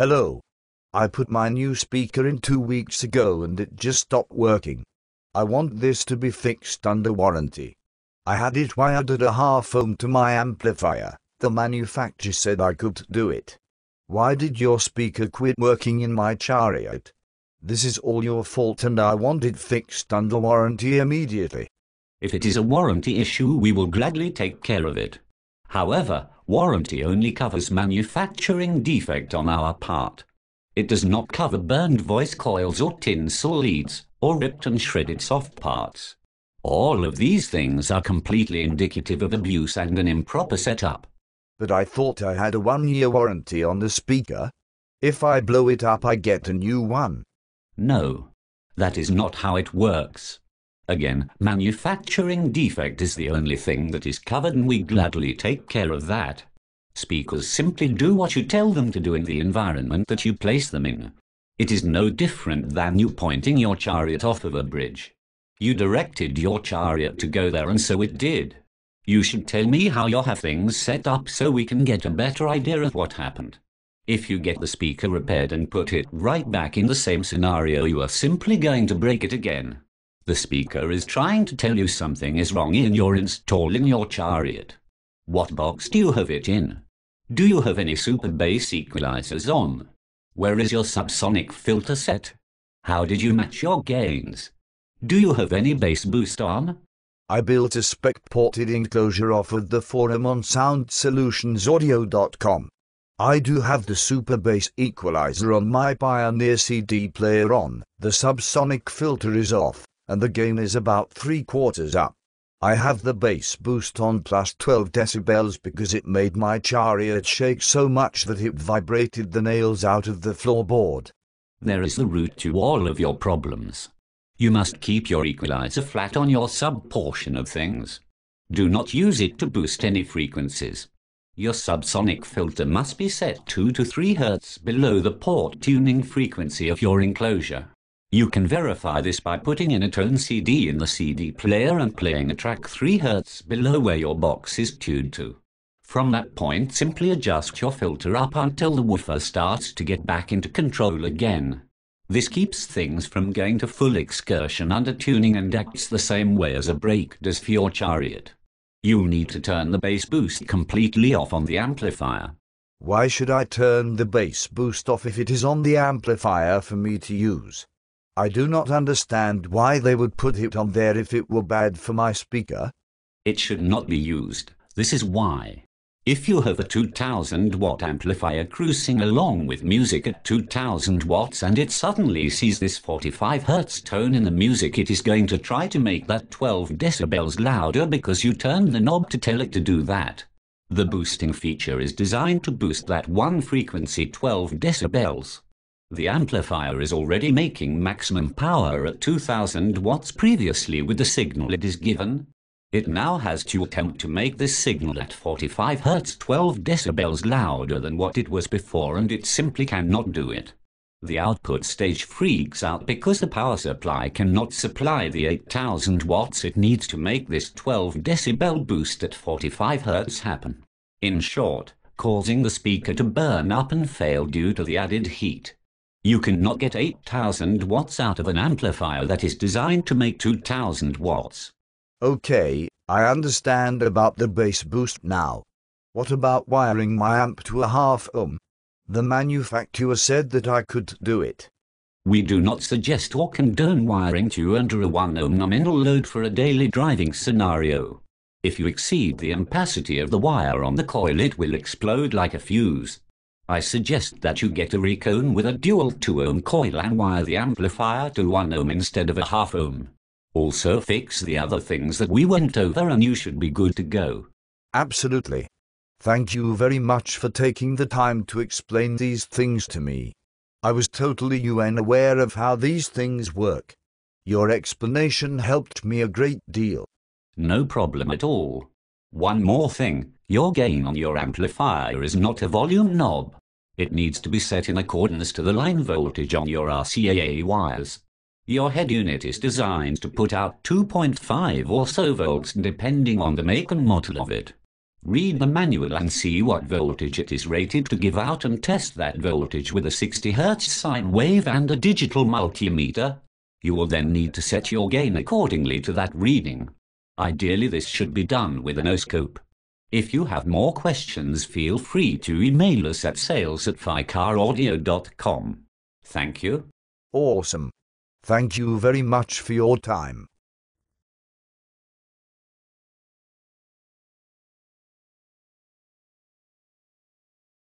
Hello. I put my new speaker in 2 weeks ago and it just stopped working. I want this to be fixed under warranty. I had it wired at a half ohm to my amplifier. The manufacturer said I could do it. Why did your speaker quit working in my chariot? This is all your fault and I want it fixed under warranty immediately. If it is a warranty issue, we will gladly take care of it. However, warranty only covers manufacturing defect on our part. It does not cover burned voice coils or tinsel leads, or ripped and shredded soft parts. All of these things are completely indicative of abuse and an improper setup. But I thought I had a 1-year warranty on the speaker. If I blow it up, I get a new one. No, that is not how it works. Again, manufacturing defect is the only thing that is covered and we gladly take care of that. Speakers simply do what you tell them to do in the environment that you place them in. It is no different than you pointing your chariot off of a bridge. You directed your chariot to go there and so it did. You should tell me how you have things set up so we can get a better idea of what happened. If you get the speaker repaired and put it right back in the same scenario, you are simply going to break it again. The speaker is trying to tell you something is wrong and you're installing your chariot. What box do you have it in? Do you have any super bass equalizers on? Where is your subsonic filter set? How did you match your gains? Do you have any bass boost on? I built a spec-ported enclosure off of the forum on SoundSolutionsAudio.com. I do have the super bass equalizer on my Pioneer CD player on, the subsonic filter is off, and the gain is about 3/4 up. I have the bass boost on plus 12 decibels because it made my chariot shake so much that it vibrated the nails out of the floorboard. There is the root to all of your problems. You must keep your equalizer flat on your sub-portion of things. Do not use it to boost any frequencies. Your subsonic filter must be set 2 to 3 Hz below the port tuning frequency of your enclosure. You can verify this by putting in a tone CD in the CD player and playing a track 3 Hz below where your box is tuned to. From that point, simply adjust your filter up until the woofer starts to get back into control again. This keeps things from going to full excursion under tuning and acts the same way as a brake does for your chariot. You'll need to turn the bass boost completely off on the amplifier. Why should I turn the bass boost off if it is on the amplifier for me to use? I do not understand why they would put it on there if it were bad for my speaker. It should not be used. This is why. If you have a 2000 watt amplifier cruising along with music at 2000 watts and it suddenly sees this 45 Hz tone in the music, it is going to try to make that 12 decibels louder because you turned the knob to tell it to do that. The boosting feature is designed to boost that one frequency 12 decibels. The amplifier is already making maximum power at 2000 watts previously with the signal it is given. It now has to attempt to make this signal at 45 Hz 12 decibels louder than what it was before, and it simply cannot do it. The output stage freaks out because the power supply cannot supply the 8000 watts it needs to make this 12 decibel boost at 45 Hz happen. In short, causing the speaker to burn up and fail due to the added heat. You cannot get 8000 watts out of an amplifier that is designed to make 2000 watts. Okay, I understand about the bass boost now. What about wiring my amp to a half ohm? The manufacturer said that I could do it. We do not suggest or condone wiring to under a 1 ohm nominal load for a daily driving scenario. If you exceed the ampacity of the wire on the coil, it will explode like a fuse. I suggest that you get a Recone with a dual 2 ohm coil and wire the amplifier to 1 ohm instead of a half ohm. Also fix the other things that we went over and you should be good to go. Absolutely. Thank you very much for taking the time to explain these things to me. I was totally unaware of how these things work. Your explanation helped me a great deal. No problem at all. One more thing, your gain on your amplifier is not a volume knob. It needs to be set in accordance to the line voltage on your RCA wires. Your head unit is designed to put out 2.5 or so volts depending on the make and model of it. Read the manual and see what voltage it is rated to give out and test that voltage with a 60 Hz sine wave and a digital multimeter. You will then need to set your gain accordingly to that reading. Ideally, this should be done with an oscope. If you have more questions, feel free to email us at sales@ficaraudio.com. Thank you. Awesome. Thank you very much for your time.